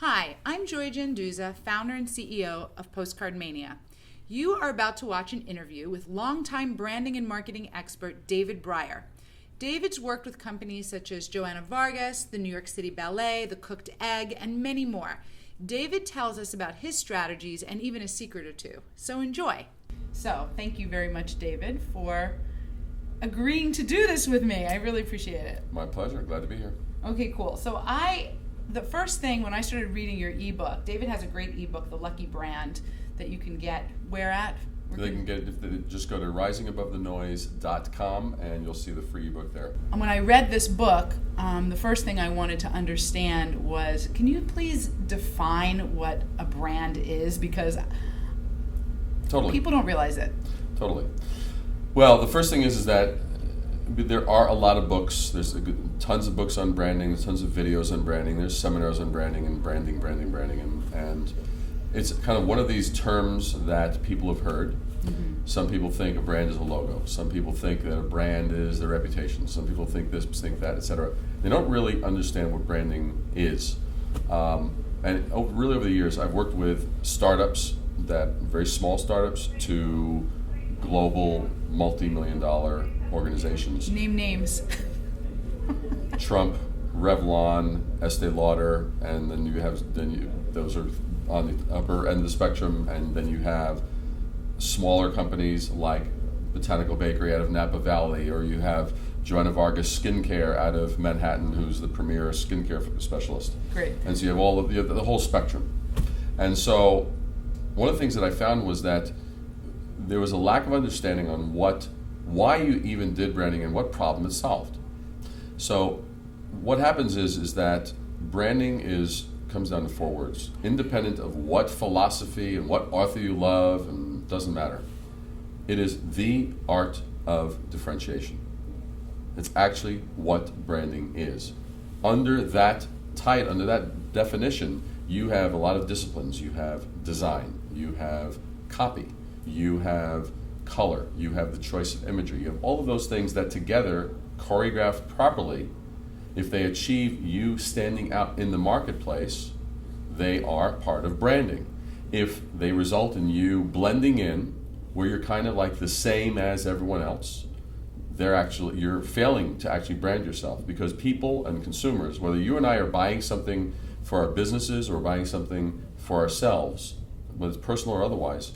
Hi, I'm Joy Janduza, founder and CEO of Postcard Mania. You are about to watch an interview with longtime branding and marketing expert David Brier. David's worked with companies such as Joanna Vargas, the New York City Ballet, the Cooked Egg, and many more. David tells us about his strategies and even a secret or two. So enjoy. So thank you very much, David, for agreeing to do this with me. I really appreciate it. My pleasure. Glad to be here. Okay, cool. So the first thing when I started reading your ebook, David has a great ebook, The Lucky Brand, that you can get. Where at? They can get it if they just go to risingabovethenoise.com and you'll see the free ebook there. And when I read this book, the first thing I wanted to understand was, can you please define what a brand is? Because Totally. people don't realize it. Totally. Well, the first thing is that there are a lot of books. There's tons of books on branding. There's tons of videos on branding. There's seminars on branding and branding, and it's kind of one of these terms that people have heard. Mm-hmm. Some people think a brand is a logo. Some people think that a brand is their reputation. Some people think this, think that, etc. They don't really understand what branding is. Really over the years, I've worked with startups, that very small startups, to global multi-million-dollar organizations. Name names. Trump, Revlon, Estee Lauder, and then those are on the upper end of the spectrum, and then you have smaller companies like Botanical Bakery out of Napa Valley, or you have Joanna Vargas Skincare out of Manhattan, who's the premier skincare specialist. Great. And so you have all of the whole spectrum. And so one of the things that I found was that there was a lack of understanding on why you even did branding and what problem it solved. So what happens is that branding comes down to four words: independent of what philosophy and what author you love, and doesn't matter. It is the art of differentiation. It's actually what branding is. Under that definition, you have a lot of disciplines. You have design, you have copy, you have color, you have the choice of imagery, you have all of those things that together, choreographed properly, if they achieve you standing out in the marketplace, they are part of branding. If they result in you blending in, where you're kind of like the same as everyone else, you're failing to actually brand yourself, because people and consumers, whether you and I are buying something for our businesses or buying something for ourselves, whether it's personal or otherwise,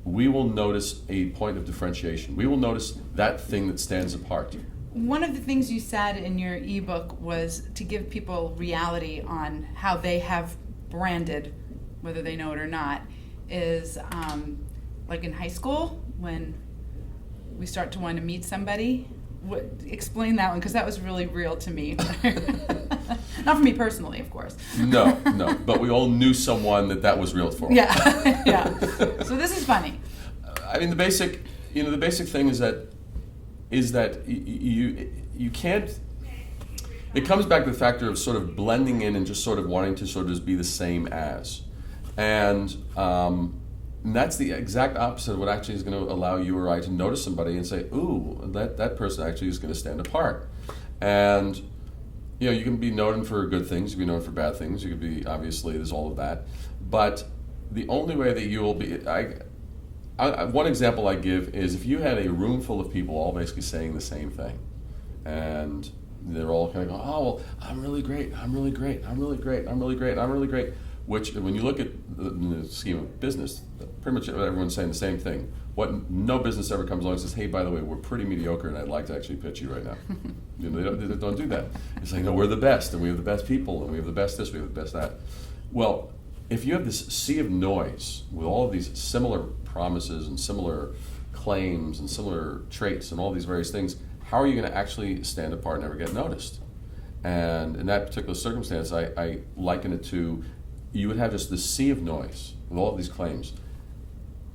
we will notice a point of differentiation. We will notice that thing that stands apart. One of the things you said in your ebook was to give people reality on how they have branded, whether they know it or not, is like in high school when we start to want to meet somebody. Explain that one, because that was really real to me. Not for me personally, of course. No, but we all knew someone that was real for. Yeah, yeah. So this is funny. I mean, the basic thing is that you can't. It comes back to the factor of sort of blending in and just sort of wanting to sort of just be the same as, and that's the exact opposite of what actually is going to allow you or I to notice somebody and say, "Ooh, that person actually is going to stand apart," and. You can be known for good things, you can be known for bad things, you could be, obviously, there's all of that. But the only way that you will be, one example I give is if you had a room full of people all basically saying the same thing, and they're all kind of going, "Oh, well, I'm really great, I'm really great, I'm really great, I'm really great, I'm really great," which, when you look at the scheme of business, pretty much everyone's saying the same thing. No business ever comes along and says, "Hey, by the way, we're pretty mediocre and I'd like to actually pitch you right now." They don't do that. It's like, "No, we're the best, and we have the best people, and we have the best this, we have the best that." Well, if you have this sea of noise with all of these similar promises and similar claims and similar traits and all these various things, how are you going to actually stand apart and never get noticed? And in that particular circumstance, I liken it to, you would have just this sea of noise with all of these claims.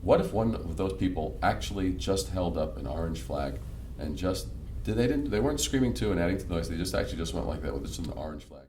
What if one of those people actually just held up an orange flag and they weren't screaming to and adding to the noise, they just went like that with just an orange flag.